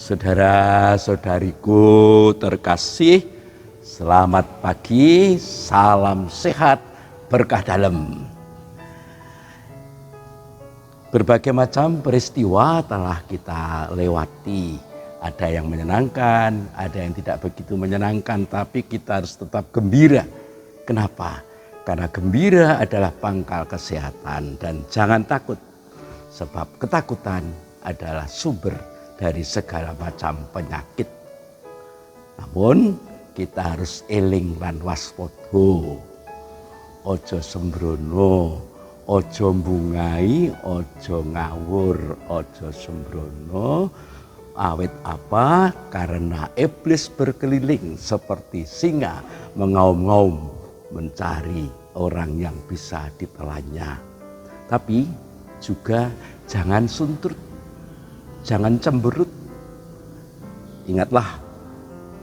Saudara-saudariku terkasih, selamat pagi, salam sehat, berkah dalam. Berbagai macam peristiwa telah kita lewati. Ada yang menyenangkan, ada yang tidak begitu menyenangkan, tapi kita harus tetap gembira. Kenapa? Karena gembira adalah pangkal kesehatan, dan jangan takut, sebab ketakutan adalah sumber dari segala macam penyakit. Namun kita harus eling lan waspada. Ojo sembrono, ojo mbungai, ojo ngawur, ojo sembrono. Awit apa? Karena iblis berkeliling seperti singa mengaum-ngaum mencari orang yang bisa ditelannya. Tapi juga jangan suntur, jangan cemberut. Ingatlah,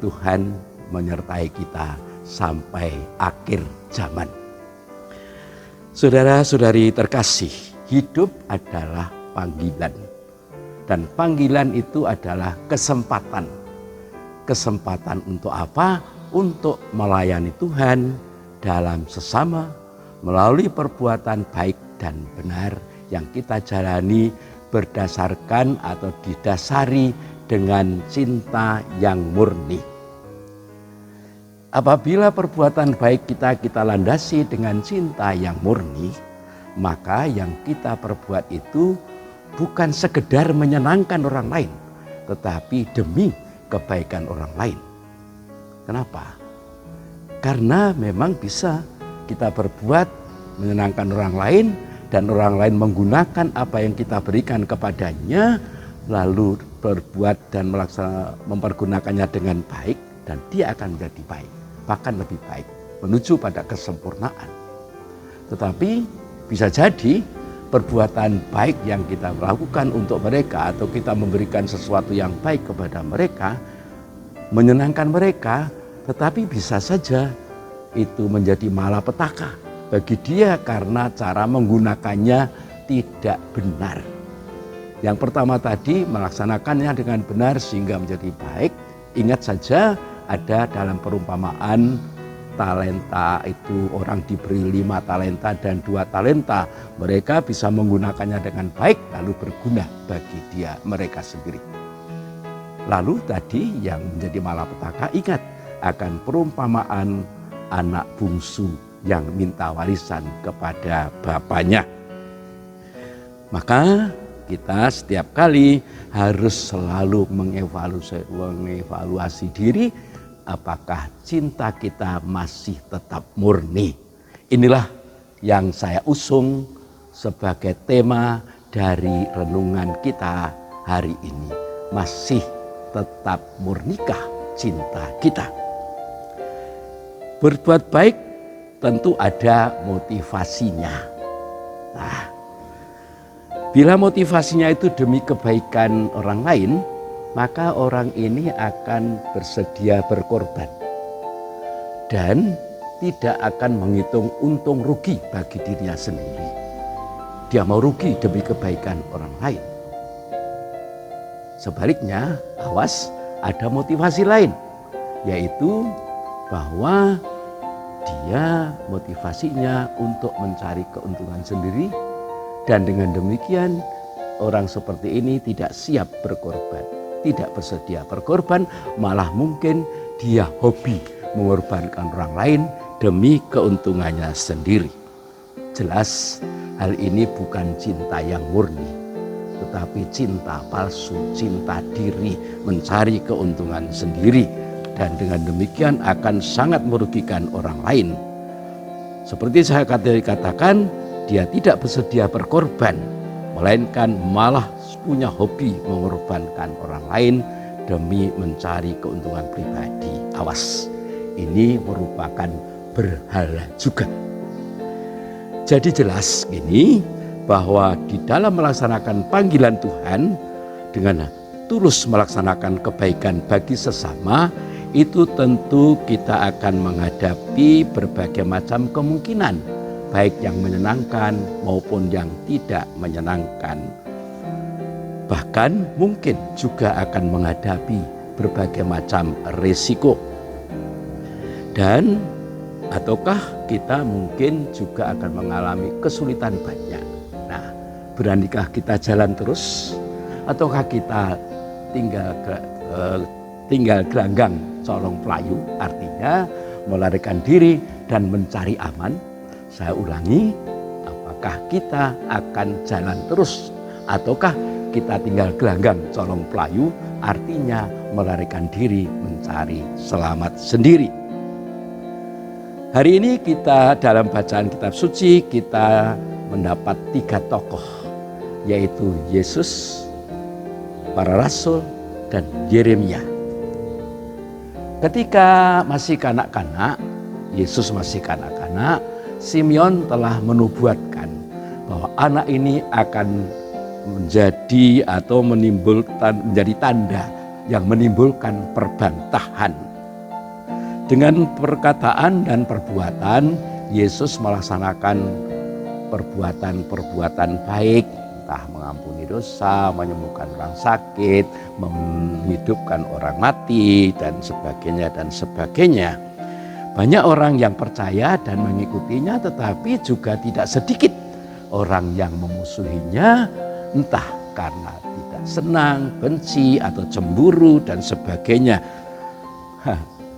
Tuhan menyertai kita sampai akhir zaman. Saudara-saudari terkasih, hidup adalah panggilan. Dan panggilan itu adalah kesempatan. Kesempatan untuk apa? Untuk melayani Tuhan dalam sesama melalui perbuatan baik dan benar yang kita jalani berdasarkan atau didasari dengan cinta yang murni. Apabila perbuatan baik kita landasi dengan cinta yang murni, maka yang kita perbuat itu bukan sekedar menyenangkan orang lain, tetapi demi kebaikan orang lain. Kenapa? Karena memang bisa kita berbuat menyenangkan orang lain, dan orang lain menggunakan apa yang kita berikan kepadanya, lalu berbuat dan mempergunakannya dengan baik, dan dia akan menjadi baik, bahkan lebih baik, menuju pada kesempurnaan. Tetapi bisa jadi perbuatan baik yang kita lakukan untuk mereka, atau kita memberikan sesuatu yang baik kepada mereka, menyenangkan mereka, tetapi bisa saja itu menjadi malapetaka bagi dia karena cara menggunakannya tidak benar. Yang pertama tadi, melaksanakannya dengan benar sehingga menjadi baik. Ingat saja, ada dalam perumpamaan talenta itu, orang diberi 5 talenta dan 2 talenta. Mereka bisa menggunakannya dengan baik, lalu berguna bagi mereka sendiri. Lalu tadi yang menjadi malapetaka, ingat akan perumpamaan anak bungsu yang minta warisan kepada bapaknya. Maka kita setiap kali harus selalu mengevaluasi diri, apakah cinta kita masih tetap murni. Inilah yang saya usung sebagai tema dari renungan kita hari ini. Masih tetap murnikah cinta kita? Berbuat baik tentu ada motivasinya. Nah, bila motivasinya itu demi kebaikan orang lain, maka orang ini akan bersedia berkorban dan tidak akan menghitung untung rugi bagi dirinya sendiri. Dia mau rugi demi kebaikan orang lain. Sebaliknya, awas, ada motivasi lain, yaitu bahwa dia motivasinya untuk mencari keuntungan sendiri, dan dengan demikian orang seperti ini tidak siap berkorban, tidak bersedia berkorban, malah mungkin dia hobi mengorbankan orang lain demi keuntungannya sendiri. Jelas hal ini bukan cinta yang murni, tetapi cinta palsu, cinta diri, mencari keuntungan sendiri, dan dengan demikian akan sangat merugikan orang lain. Seperti saya katakan, dia tidak bersedia berkorban, melainkan malah punya hobi mengorbankan orang lain demi mencari keuntungan pribadi. Awas, ini merupakan berhala juga. Jadi jelas gini, bahwa di dalam melaksanakan panggilan Tuhan dengan tulus melaksanakan kebaikan bagi sesama, itu tentu kita akan menghadapi berbagai macam kemungkinan, baik yang menyenangkan maupun yang tidak menyenangkan. Bahkan mungkin juga akan menghadapi berbagai macam risiko. Dan ataukah kita mungkin juga akan mengalami kesulitan banyak. Nah, beranikah kita jalan terus? Ataukah kita tinggal gelanggang colong pelayu, artinya melarikan diri dan mencari aman? Saya ulangi, apakah kita akan jalan terus? Ataukah kita tinggal gelanggang colong pelayu, artinya melarikan diri mencari selamat sendiri? Hari ini kita dalam bacaan kitab suci kita mendapat 3 tokoh, yaitu Yesus, para rasul, dan Yeremia. Ketika masih kanak-kanak, Yesus masih kanak-kanak, Simeon telah menubuatkan bahwa anak ini akan menjadi atau menjadi tanda yang menimbulkan perbantahan. Dengan perkataan dan perbuatan, Yesus melaksanakan perbuatan-perbuatan baik, entah mengampuni dosa, menyembuhkan orang sakit, menghidupkan orang mati, dan sebagainya, dan sebagainya. Banyak orang yang percaya dan mengikutinya, tetapi juga tidak sedikit orang yang memusuhinya, entah karena tidak senang, benci, atau cemburu, dan sebagainya.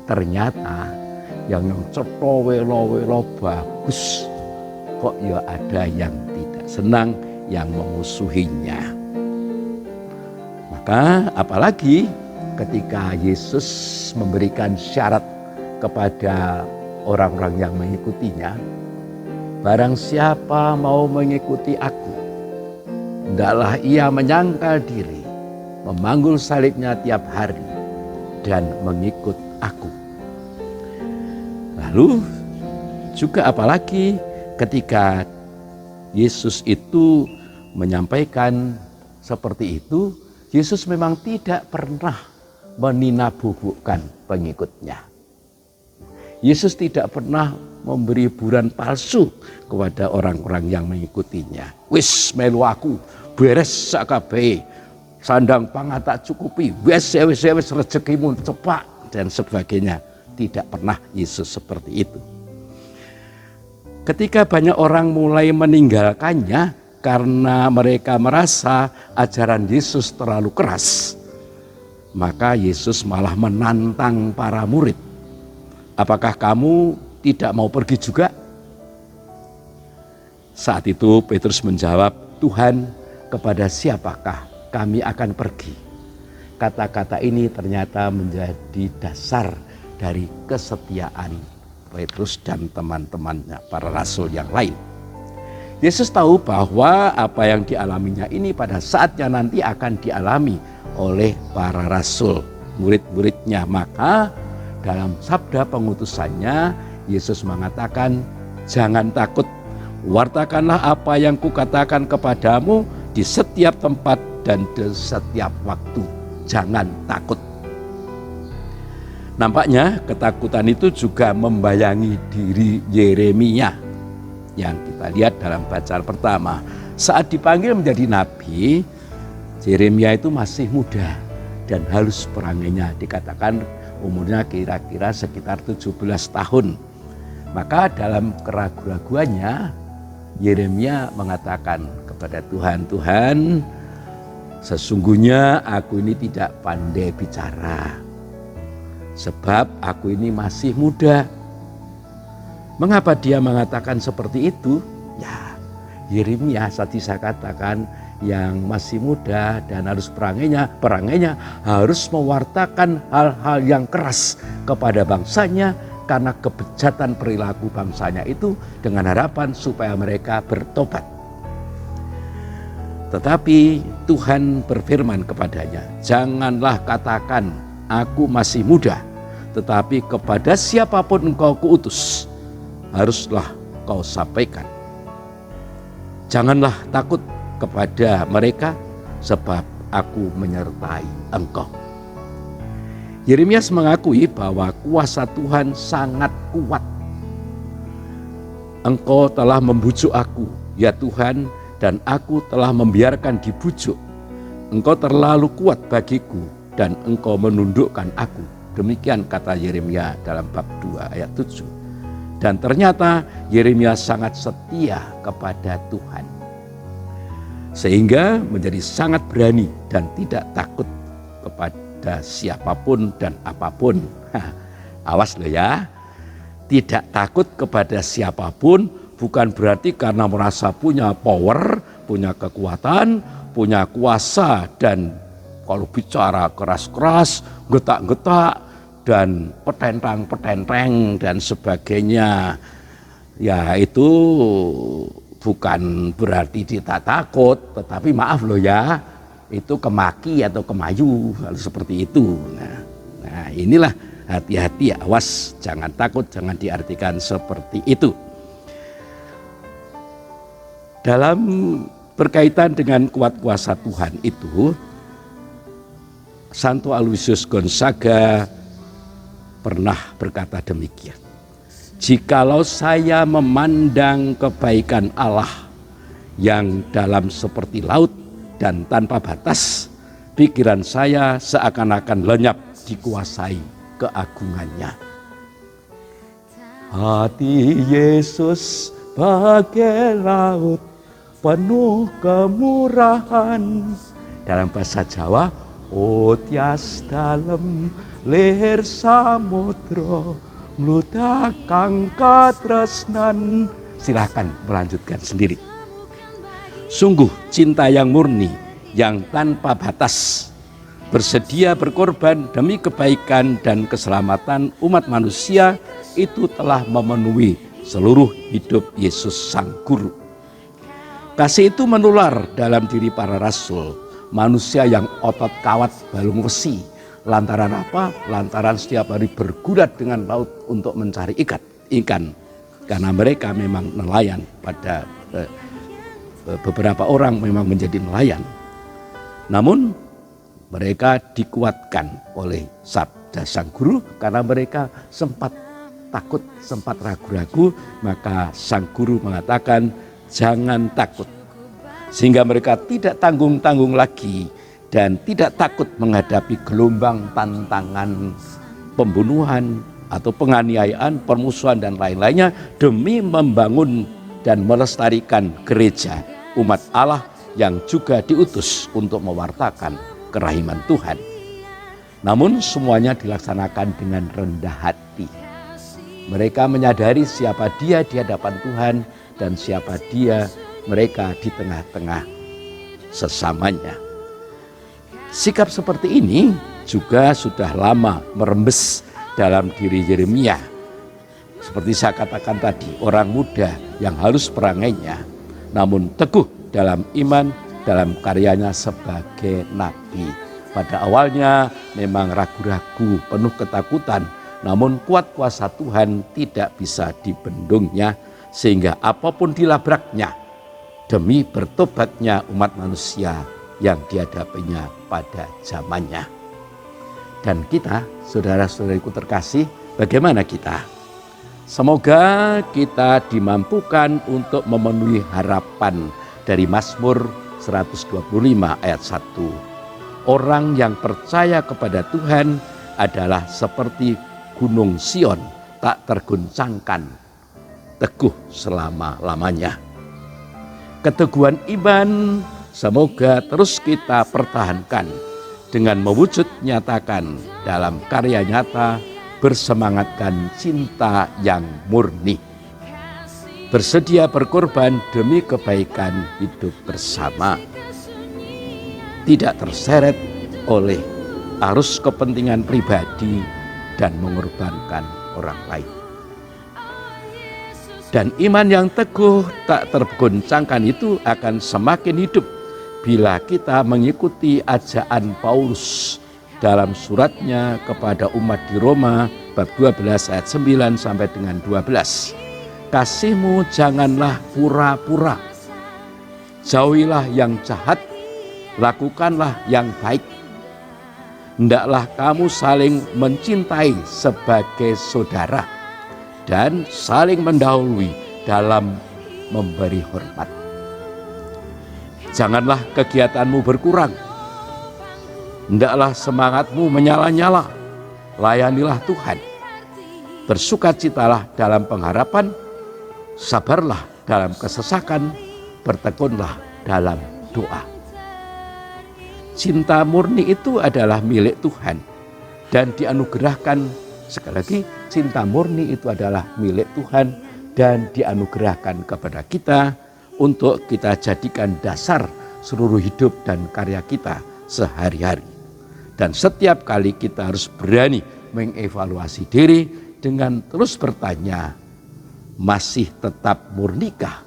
Ternyata yang cetha welo-welo bagus, kok ya ada yang tidak senang, yang memusuhinya. Maka apalagi ketika Yesus memberikan syarat kepada orang-orang yang mengikutinya, barang siapa mau mengikuti aku, hendaklah ia menyangkal diri, memanggul salibnya tiap hari, dan mengikut aku. Lalu juga apalagi ketika Yesus itu menyampaikan seperti itu, Yesus memang tidak pernah meninabohkan pengikutnya. Yesus tidak pernah memberi hiburan palsu kepada orang-orang yang mengikutinya. Wis melu aku, beres sakabehe, sandang pangan tak cukupi, wis rezekimu cepak, dan sebagainya. Tidak pernah Yesus seperti itu. Ketika banyak orang mulai meninggalkannya karena mereka merasa ajaran Yesus terlalu keras, maka Yesus malah menantang para murid. Apakah kamu tidak mau pergi juga? Saat itu Petrus menjawab, Tuhan, kepada siapakah kami akan pergi? Kata-kata ini ternyata menjadi dasar dari kesetiaan Petrus dan teman-temannya, para rasul yang lain. Yesus tahu bahwa apa yang dialaminya ini pada saatnya nanti akan dialami oleh para rasul, murid-muridnya. Maka dalam sabda pengutusannya, Yesus mengatakan, jangan takut, wartakanlah apa yang kukatakan kepadamu di setiap tempat dan di setiap waktu. Jangan takut. Nampaknya ketakutan itu juga membayangi diri Yeremia yang kita lihat dalam bacaan pertama. Saat dipanggil menjadi nabi, Yeremia itu masih muda dan halus peranginya, dikatakan umurnya kira-kira sekitar 17 tahun. Maka dalam keraguan-raguannya Yeremia mengatakan kepada Tuhan, Tuhan, sesungguhnya aku ini tidak pandai bicara, sebab aku ini masih muda. Mengapa dia mengatakan seperti itu? Ya, Yeremia tadi saya katakan yang masih muda dan harus perangainya harus mewartakan hal-hal yang keras kepada bangsanya karena kebejatan perilaku bangsanya itu, dengan harapan supaya mereka bertobat. Tetapi Tuhan berfirman kepadanya, janganlah katakan aku masih muda, tetapi kepada siapapun engkau kuutus, haruslah kau sampaikan. Janganlah takut kepada mereka, sebab aku menyertai engkau. Yeremia mengakui bahwa kuasa Tuhan sangat kuat. Engkau telah membujuk aku, ya Tuhan, dan aku telah membiarkan dibujuk. engkau terlalu kuat bagiku dan engkau menundukkan aku. Demikian kata Yeremia dalam bab 2 ayat 7. Dan ternyata Yeremia sangat setia kepada Tuhan. Sehingga menjadi sangat berani dan tidak takut kepada siapapun dan apapun. Awas loh ya, tidak takut kepada siapapun bukan berarti karena merasa punya power, punya kekuatan, punya kuasa, dan kalau bicara keras-keras, getak-getak, dan petentang-petenteng dan sebagainya. Ya itu bukan berarti tidak takut, tetapi maaf loh ya, itu kemaki atau kemayu, seperti itu. Nah inilah hati-hati, awas, jangan takut, jangan diartikan seperti itu. Dalam berkaitan dengan kuat kuasa Tuhan itu, Santo Aloysius Gonzaga pernah berkata demikian. Jikalau saya memandang kebaikan Allah yang dalam seperti laut dan tanpa batas, pikiran saya seakan-akan lenyap dikuasai keagungannya. Hati Yesus bagai laut penuh kemurahan. Dalam bahasa Jawa, o tias dalem lir samudra mludakang katresnan. Silakan melanjutkan sendiri. Sungguh cinta yang murni, yang tanpa batas, bersedia berkorban demi kebaikan dan keselamatan umat manusia, itu telah memenuhi seluruh hidup Yesus Sang Guru. Kasih itu menular dalam diri para rasul, manusia yang otot kawat balung besi. Lantaran apa? Lantaran setiap hari bergulat dengan laut untuk mencari ikan. Karena mereka memang nelayan, pada beberapa orang memang menjadi nelayan. Namun mereka dikuatkan oleh sabda Sang Guru karena mereka sempat takut, sempat ragu-ragu, maka Sang Guru mengatakan jangan takut. Sehingga mereka tidak tanggung-tanggung lagi dan tidak takut menghadapi gelombang tantangan pembunuhan atau penganiayaan, permusuhan dan lain-lainnya demi membangun dan melestarikan gereja umat Allah yang juga diutus untuk mewartakan kerahiman Tuhan. Namun semuanya dilaksanakan dengan rendah hati. Mereka menyadari siapa dia di hadapan Tuhan dan siapa dia mereka di tengah-tengah sesamanya. Sikap seperti ini juga sudah lama merembes dalam diri Yeremia. Seperti saya katakan tadi, orang muda yang halus perangainya, namun teguh dalam iman, dalam karyanya sebagai nabi. Pada awalnya memang ragu-ragu, penuh ketakutan, namun kuat kuasa Tuhan tidak bisa dibendungnya, sehingga apapun dilabraknya demi bertobatnya umat manusia yang dihadapinya pada zamannya. Dan kita, saudara-saudariku terkasih, bagaimana kita? Semoga kita dimampukan untuk memenuhi harapan dari Mazmur 125 ayat 1. Orang yang percaya kepada Tuhan adalah seperti gunung Sion, tak terguncangkan, teguh selama-lamanya. Keteguhan iman semoga terus kita pertahankan dengan mewujud nyatakan dalam karya nyata, bersemangatkan cinta yang murni, bersedia berkorban demi kebaikan hidup bersama, tidak terseret oleh arus kepentingan pribadi dan mengorbankan orang lain. Dan iman yang teguh tak tergoncangkan itu akan semakin hidup bila kita mengikuti ajakan Paulus dalam suratnya kepada umat di Roma bab 12 ayat 9 sampai dengan 12. Kasihmu janganlah pura-pura, jauhilah yang jahat, lakukanlah yang baik. Hendaklah kamu saling mencintai sebagai saudara dan saling mendahului dalam memberi hormat. Janganlah kegiatanmu berkurang, Hendaklah semangatmu menyala-nyala, layanilah Tuhan. Bersukacitalah dalam pengharapan, sabarlah dalam kesesakan, bertekunlah dalam doa. Cinta murni itu adalah milik Tuhan dan dianugerahkan, sekali lagi, cinta murni itu adalah milik Tuhan dan dianugerahkan kepada kita untuk kita jadikan dasar seluruh hidup dan karya kita sehari-hari. Dan setiap kali kita harus berani mengevaluasi diri dengan terus bertanya, masih tetap murnikah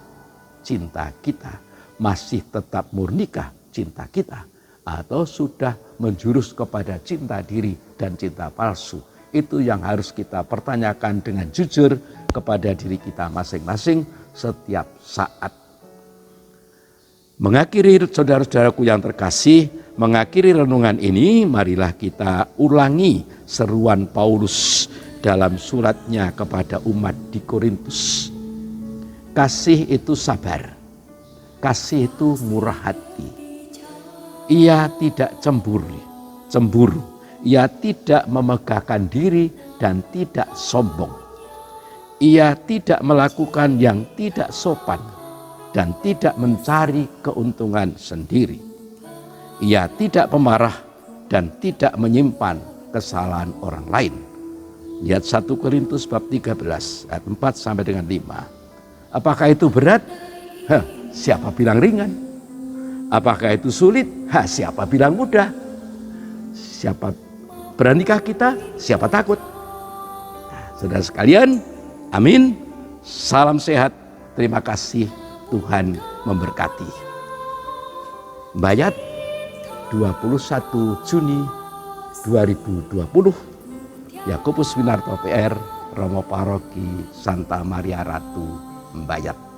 cinta kita? Masih tetap murnikah cinta kita? Atau sudah menjurus kepada cinta diri dan cinta palsu? Itu yang harus kita pertanyakan dengan jujur kepada diri kita masing-masing setiap saat. Mengakhiri, saudara-saudaraku yang terkasih, mengakhiri renungan ini, marilah kita ulangi seruan Paulus dalam suratnya kepada umat di Korintus. Kasih itu sabar, kasih itu murah hati. Ia tidak cemburu, ia tidak memegahkan diri dan tidak sombong. Ia tidak melakukan yang tidak sopan dan tidak mencari keuntungan sendiri. Ia tidak pemarah dan tidak menyimpan kesalahan orang lain. Lihat 1 Korintus bab 13 ayat 4 sampai dengan 5. Apakah itu berat? Siapa bilang ringan? Apakah itu sulit? Siapa bilang mudah? Siapa beranikah kita? Siapa takut? Saudara sekalian, amin. Salam sehat. Terima kasih. Tuhan memberkati. Bayat 21 Juni 2020, Yakobus Winarto PR, Romo Paroki Santa Maria Ratu, Bayat.